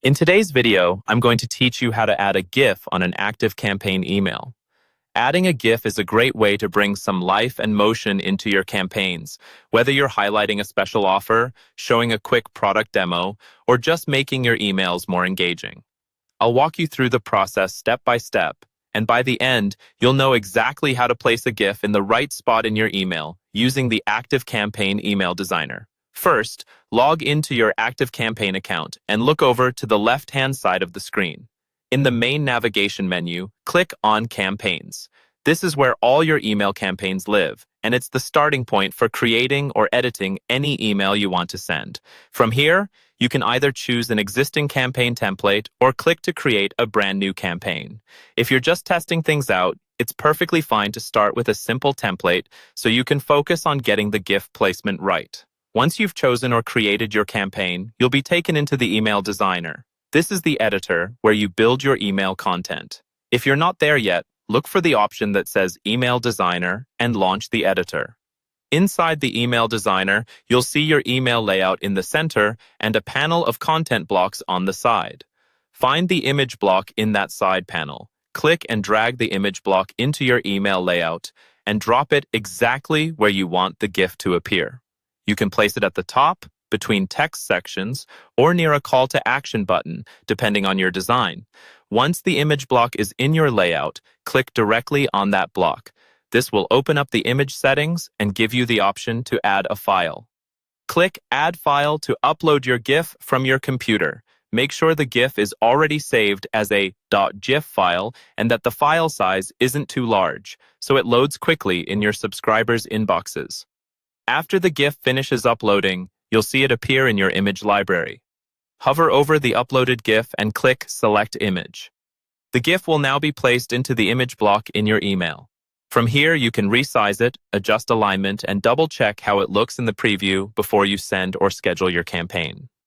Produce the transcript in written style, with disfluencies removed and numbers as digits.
In today's video, I'm going to teach you how to add a GIF on an ActiveCampaign email. Adding a GIF is a great way to bring some life and motion into your campaigns, whether you're highlighting a special offer, showing a quick product demo, or just making your emails more engaging. I'll walk you through the process step by step, and by the end, you'll know exactly how to place a GIF in the right spot in your email using the ActiveCampaign email designer. First, log into your ActiveCampaign account and look over to the left-hand side of the screen. In the main navigation menu, click on Campaigns. This is where all your email campaigns live, and it's the starting point for creating or editing any email you want to send. From here, you can either choose an existing campaign template or click to create a brand new campaign. If you're just testing things out, it's perfectly fine to start with a simple template so you can focus on getting the GIF placement right. Once you've chosen or created your campaign, you'll be taken into the email designer. This is the editor where you build your email content. If you're not there yet, look for the option that says Email Designer and launch the editor. Inside the email designer, you'll see your email layout in the center and a panel of content blocks on the side. Find the image block in that side panel. Click and drag the image block into your email layout and drop it exactly where you want the GIF to appear. You can place it at the top, between text sections, or near a call to action button, depending on your design. Once the image block is in your layout, click directly on that block. This will open up the image settings and give you the option to add a file. Click Add File to upload your GIF from your computer. Make sure the GIF is already saved as a .gif file and that the file size isn't too large, so it loads quickly in your subscribers' inboxes. After the GIF finishes uploading, you'll see it appear in your image library. Hover over the uploaded GIF and click Select Image. The GIF will now be placed into the image block in your email. From here, you can resize it, adjust alignment, and double-check how it looks in the preview before you send or schedule your campaign.